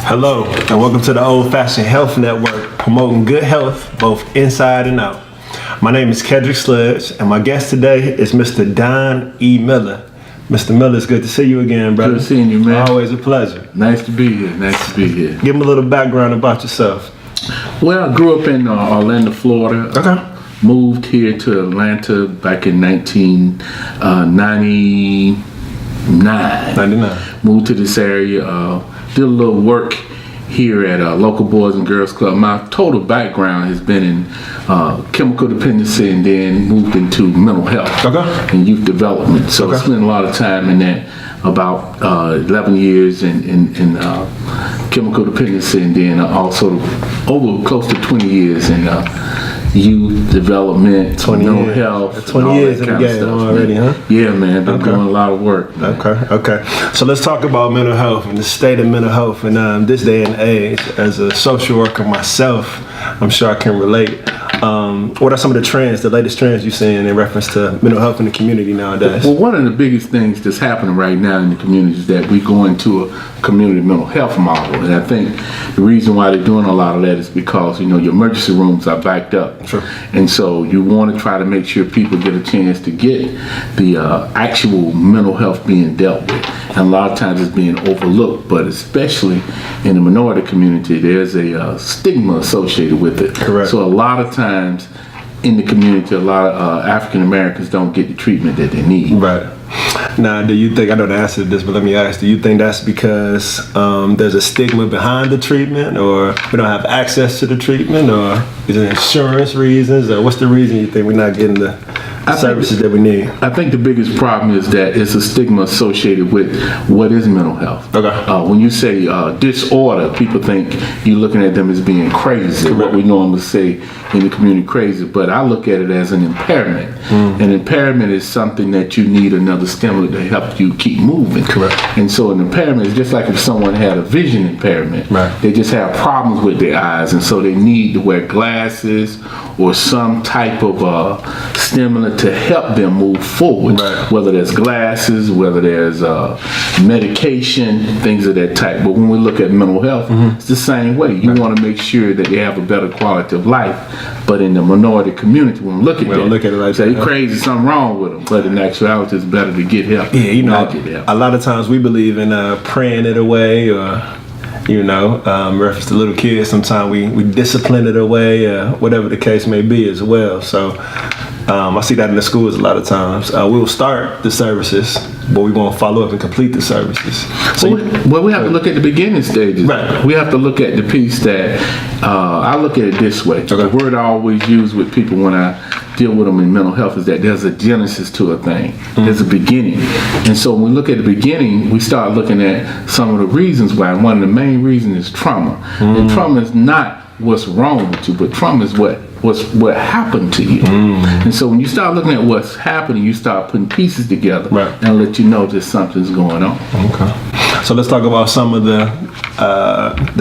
Hello, and welcome to the Old Fashioned Health Network, promoting good health both inside and out. My name is Kedrick Sledge, and my guest today is Mr. Don E. Miller. Mr. Miller, it's good to see you again, brother. Good seeing you, man. Always a pleasure. Nice to be here. Give me a little background about yourself. Well, I grew up in Orlando, Florida. Okay. Moved here to Atlanta back in 1999. 99. Moved to this area. Did a little work here at local Boys and Girls Club. My total background has been in chemical dependency, and then moved into mental health and youth development. So I spent a lot of time in that, about 11 years in chemical dependency, and then also over close to 20 years in youth development, 20 mental years. health. 20 years in the game stuff, already, man. huh? Yeah, man. Been doing a lot of work, man. Okay. So let's talk about mental health and the state of mental health in this day and age. As a social worker myself, I'm sure I can relate. What are some of the latest trends you're seeing in reference to mental health in the community nowadays? Well, one of the biggest things that's happening right now in the community is that we go into a community mental health model. And I think the reason why they're doing a lot of that is because, your emergency rooms are backed up. Sure. And so you want to try to make sure people get a chance to get the actual mental health being dealt with. And a lot of times it's being overlooked, but especially in the minority community, there's a stigma associated with it. Correct. So a lot of times in the community, a lot of African Americans don't get the treatment that they need. Right. Now, do you think, I know the answer to this, but let me ask, do you think that's because there's a stigma behind the treatment, or we don't have access to the treatment, or is it insurance reasons, or what's the reason you think we're not getting the services that we need? I think the biggest problem is that it's a stigma associated with what is mental health. Okay. When you say disorder, people think you're looking at them as being crazy, what we normally say in the community, crazy, but I look at it as an impairment. An impairment is something that you need another stimulant to help you keep moving. Correct. And so an impairment is just like if someone had a vision impairment. Right. They just have problems with their eyes, and so they need to wear glasses or some type of stimulant to help them move forward. Right. Whether there's glasses, whether there's medication, things of that type. But when we look at mental health, it's the same way. You want to make sure that they have a better quality of life. But in the minority community, when we look at look at it like say that. crazy, something wrong with them. But in actuality, it's better to get help. Yeah, not get help. a lot of times we believe in praying it away, or reference to little kids, sometimes we discipline it away, whatever the case may be as well. So I see that in the schools a lot of times. We will start the services, but we won't follow up and complete the services. So we have to look at the beginning stages. Right. We have to look at the piece that, I look at it this way. Okay. The word I always use with people when I deal with them in mental health is that there's a genesis to a thing. There's a beginning. And so when we look at the beginning, we start looking at some of the reasons why. And one of the main reasons is trauma. And trauma is not what's wrong with you, but trauma is what happened to you. And so when you start looking at what's happening, you start putting pieces together, right, and let you know that something's going on. Okay. So let's talk about some of the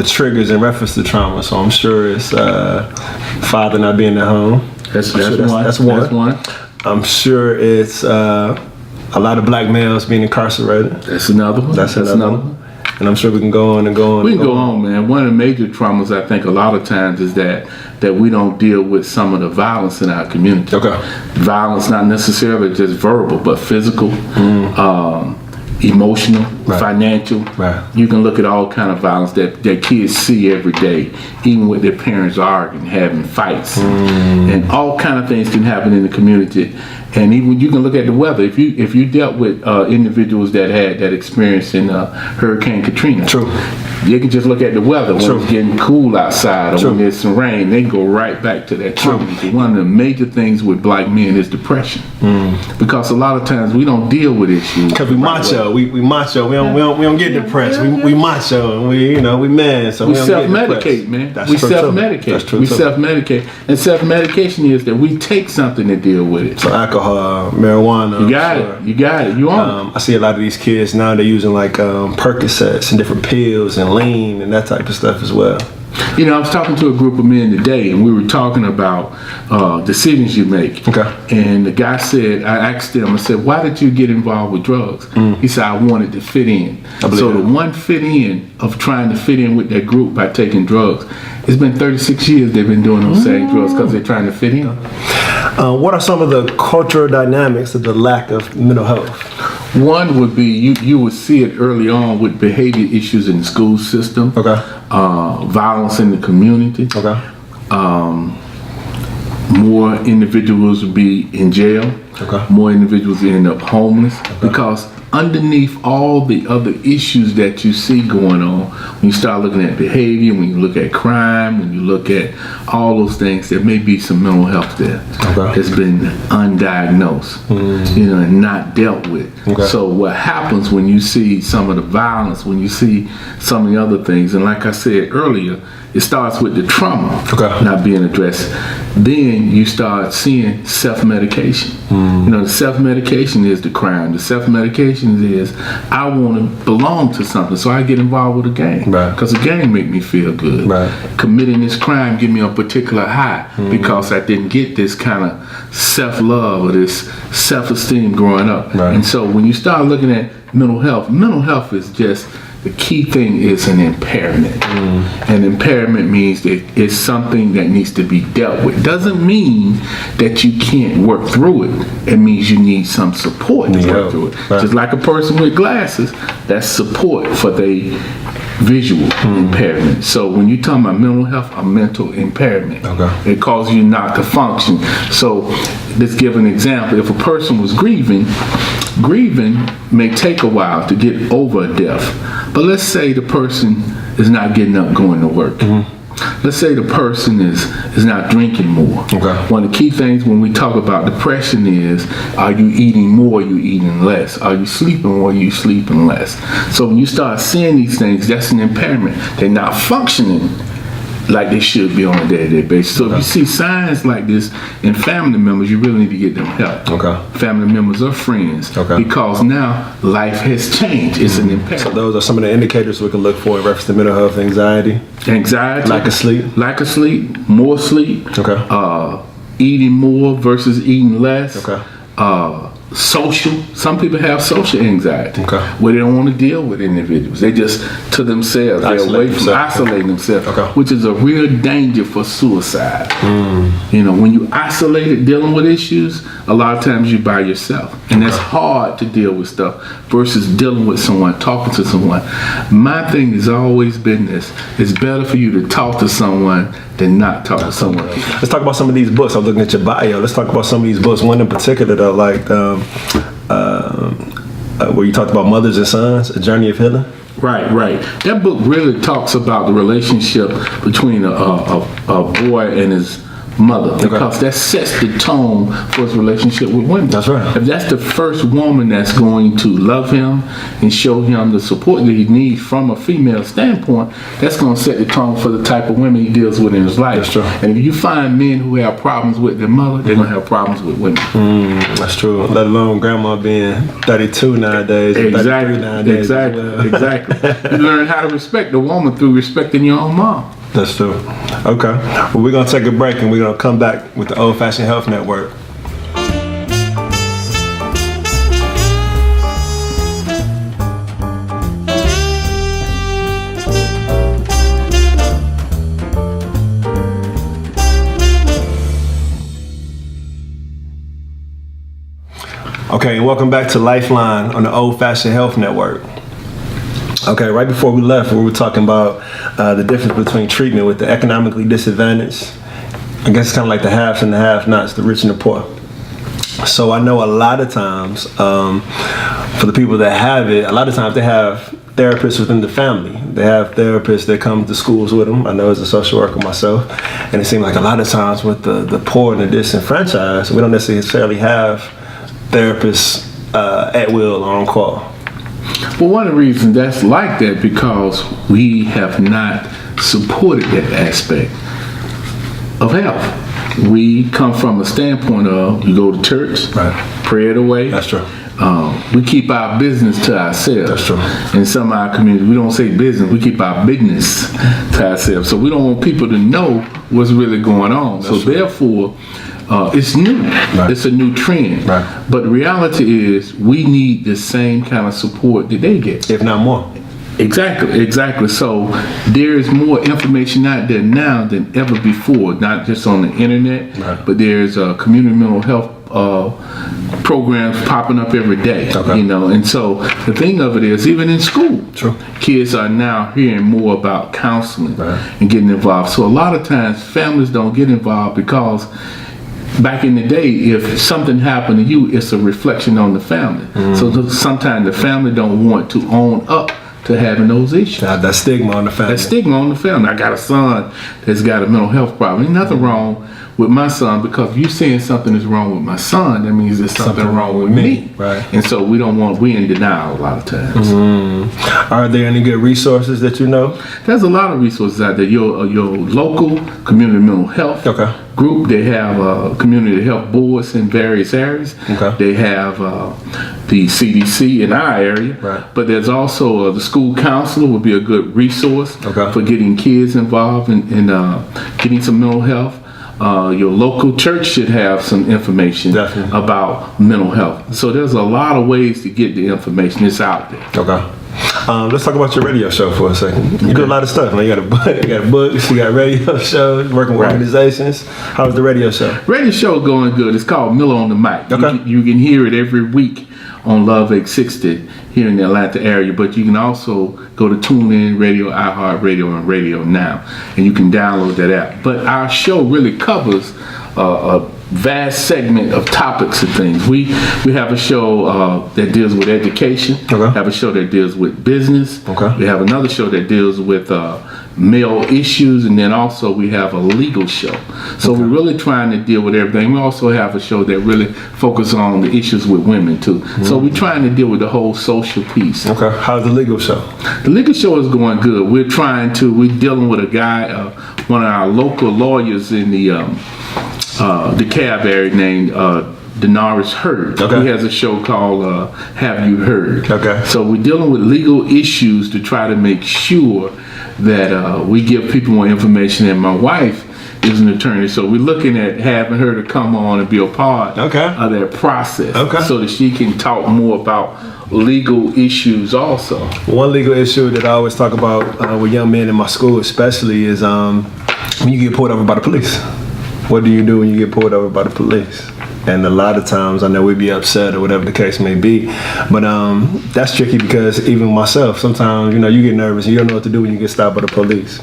triggers in reference to trauma. So I'm sure it's father not being at home. That's one. I'm sure it's a lot of black males being incarcerated. That's another one. That's another one. And I'm sure we can go on and go on. We can go on, man. One of the major traumas, I think, a lot of times is that we don't deal with some of the violence in our community. Okay. Violence, not necessarily just verbal, but physical, emotional, financial. Right. You can look at all kind of violence that kids see every day, even with their parents arguing, having fights, and all kind of things can happen in the community. And even you can look at the weather. If you dealt with individuals that had that experience in Hurricane Katrina, true, you can just look at the weather when it's getting cool outside, or when there's some rain. They go right back to that trauma. One of the major things with black men is depression, because a lot of times we don't deal with issues. Because we macho, we macho. We don't get depressed. We macho, and we men. So we self-medicate, man. We self-medicate. That's true. We self-medicate, and self-medication is that we take something to deal with it. So alcohol, marijuana. You got it. You on it. I see a lot of these kids now. They're using like Percocets and different pills and lean and that type of stuff as well. You know, I was talking to a group of men today, and we were talking about decisions you make. Okay. And the guy said, I asked him, I said, why did you get involved with drugs? He said, I wanted to fit in. So the one fit in of trying to fit in with that group by taking drugs, it's been 36 years they've been doing those same drugs because they're trying to fit in. What are some of the cultural dynamics of the lack of mental health? One would be you would see it early on with behavior issues in the school system. Okay. Violence in the community. Okay. More individuals would be in jail. Okay. More individuals end up homeless because underneath all the other issues that you see going on, when you start looking at behavior, when you look at crime, when you look at all those things, there may be some mental health there that's been undiagnosed, you know, and not dealt with. So what happens when you see some of the violence, when you see some of the other things, and like I said earlier, it starts with the trauma not being addressed. Then you start seeing self-medication. You know, the self-medication is the crime. The self-medication is, I want to belong to something, so I get involved with a gang. Because a gang make me feel good. Committing this crime give me a particular high because I didn't get this kind of self-love or this self-esteem growing up. And so when you start looking at mental health is just, the key thing is an impairment. And impairment means that it's something that needs to be dealt with. Doesn't mean that you can't work through it. It means you need some support to work through it. Just like a person with glasses, that's support for the visual impairment. So when you talk about mental health, a mental impairment, it causes you not to function. So let's give an example. If a person was grieving may take a while to get over a death. But let's say the person is not getting up going to work. Let's say the person is not drinking more. One of the key things when we talk about depression is, are you eating more, are you eating less? Are you sleeping more, are you sleeping less? So when you start seeing these things, that's an impairment. They're not functioning like they should be on a day-to-day basis. So if you see signs like this in family members, you really need to get them help. Family members or friends, because now life has changed. It's an impairment. So those are some of the indicators we can look for in reference to mental health, anxiety, lack of sleep, more sleep, eating more versus eating less, social. Some people have social anxiety where they don't want to deal with individuals. They just to themselves. They're away from isolating themselves, which is a real danger for suicide. You know, when you isolated dealing with issues, a lot of times you're by yourself, and that's hard to deal with stuff versus dealing with someone, talking to someone. My thing has always been this: it's better for you to talk to someone than not talk to someone. Let's talk about some of these books. I'm looking at your bio. Let's talk about some of these books. One in particular that I liked, where you talked about Mothers and Sons, A Journey of Healing. Right. That book really talks about the relationship between a boy and his mother, because that sets the tone for his relationship with women. That's right. If that's the first woman that's going to love him and show him the support that he needs from a female standpoint, that's going to set the tone for the type of women he deals with in his life. That's true. And if you find men who have problems with their mother, they're going to have problems with women. That's true. Let alone grandma being 32 nowadays. Exactly. 33 nowadays. Exactly. You learn how to respect a woman through respecting your own mom. That's true. Okay. Well, we're going to take a break and we're going to come back with the Old Fashioned Health Network. Okay, and welcome back to Lifeline on the Old Fashioned Health Network. Okay, right before we left, we were talking about the difference between treatment with the economically disadvantaged. I guess it's kind of like the haves and the have-nots, the rich and the poor. So I know a lot of times, for the people that have it, a lot of times they have therapists within the family. They have therapists that come to schools with them. I know as a social worker myself, and it seems like a lot of times with the poor and the disenfranchised, we don't necessarily have therapists at will or on call. Well, one of the reasons that's like that because we have not supported that aspect of health. We come from a standpoint of you go to church, pray it away. That's true. we keep our business to ourselves. That's true. In some of our communities, we don't say business, we keep our business to ourselves. So we don't want people to know what's really going on. So therefore, it's new. Right. It's a new trend. Right. But the reality is we need the same kind of support that they get. If not more. Exactly. So there is more information out there now than ever before, not just on the internet, Right. but there's community mental health programs popping up every day. Okay. You know, and so the thing of it is, even in school, True. kids are now hearing more about counseling Right. and getting involved. So a lot of times families don't get involved because back in the day, if something happened to you, it's a reflection on the family. So sometimes the family don't want to own up to having those issues. That stigma on the family. That stigma on the family. I got a son that's got a mental health problem. Ain't nothing wrong with my son, because if you're saying something is wrong with my son, that means there's something wrong with me. Right. And so we in denial a lot of times. Are there any good resources that you know? There's a lot of resources out there. Your local community mental health Okay. group, they have community health boards in various areas. Okay. They have the CDC in our area. Right. But there's also the school counselor would be a good resource Okay. for getting kids involved in getting some mental health. Your local church should have some information Definitely. about mental health. So there's a lot of ways to get the information. It's out there. Okay. Let's talk about your radio show for a second. You do a lot of stuff, man. You got a book, you got books, you got radio shows, working with Right. organizations. How's the radio show? Radio show going good. It's called Miller on the Mic. Okay. You can hear it every week on Love 860 here in the Atlanta area, but you can also go to TuneIn Radio, iHeartRadio, and Radio Now, and you can download that app. But our show really covers a vast segment of topics and things. We have a show that deals with education. Okay. Have a show that deals with business. Okay. We have another show that deals with male issues, and then also we have a legal show. So we're really trying to deal with everything. We also have a show that really focuses on the issues with women too. So we're trying to deal with the whole social piece. Okay. How's the legal show? The legal show is going good. We're dealing with a guy, one of our local lawyers in the DeKalb area named Denaris Heard. Okay. He has a show called Have You Heard? Okay. So we're dealing with legal issues to try to make sure that we give people more information. And my wife is an attorney, so we're looking at having her to come on and be a part Okay. of that process, Okay. so that she can talk more about legal issues also. One legal issue that I always talk about with young men in my school especially is when you get pulled over by the police. What do you do when you get pulled over by the police? And a lot of times I know we'd be upset or whatever the case may be, but that's tricky because even myself, sometimes, you get nervous and you don't know what to do when you get stopped by the police.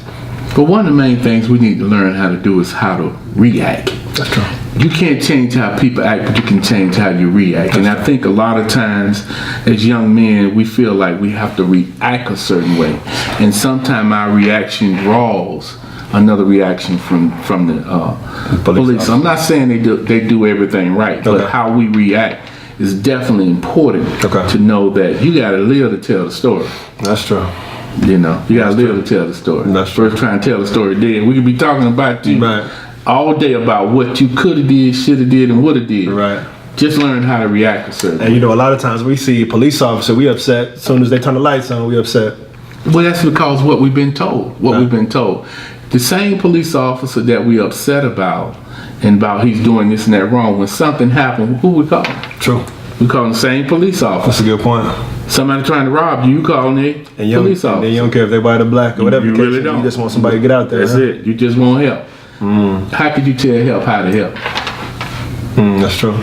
But one of the main things we need to learn how to do is how to react. That's true. You can't change how people act, but you can change how you react. And I think a lot of times as young men, we feel like we have to react a certain way. And sometimes our reaction draws another reaction from the police. I'm not saying they do everything right, but Okay. how we react is definitely important Okay. to know that you got to live to tell the story. That's true. You got to live to tell the story. That's true. First trying to tell the story dead. We could be talking about you Right. all day about what you could have did, should have did, and would have did. Right. Just learn how to react a certain And way. a lot of times we see a police officer, we upset. As soon as they turn the lights on, we upset. Well, that's because what we've been told. Right. We've been told. The same police officer that we upset about and about he's doing this and that wrong, when something happened, who we call? True. We call the same police officer. That's a good point. Somebody trying to rob you, you calling a And you police don't, and then you officer. don't care if they're white or black or whatever. You the case really is. don't. You just want somebody to get out there. That's huh? it. You just want help. How could you tell help how to help? That's true.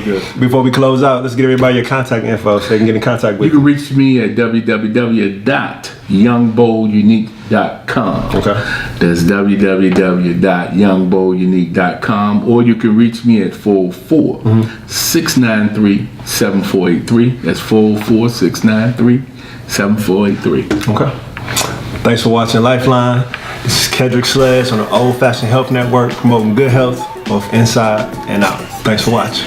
Before we close out, let's get everybody your contact info so they can get in contact You with can reach me at www.youngboldunique.com. Okay. That's www.youngboldunique.com, or you can reach me at 44693-7483. That's 44693-7483. Okay. Thanks for watching Lifeline. This is Kendrick Sledge on the Old Fashioned Health Network, promoting good health both inside and out. Thanks for watching.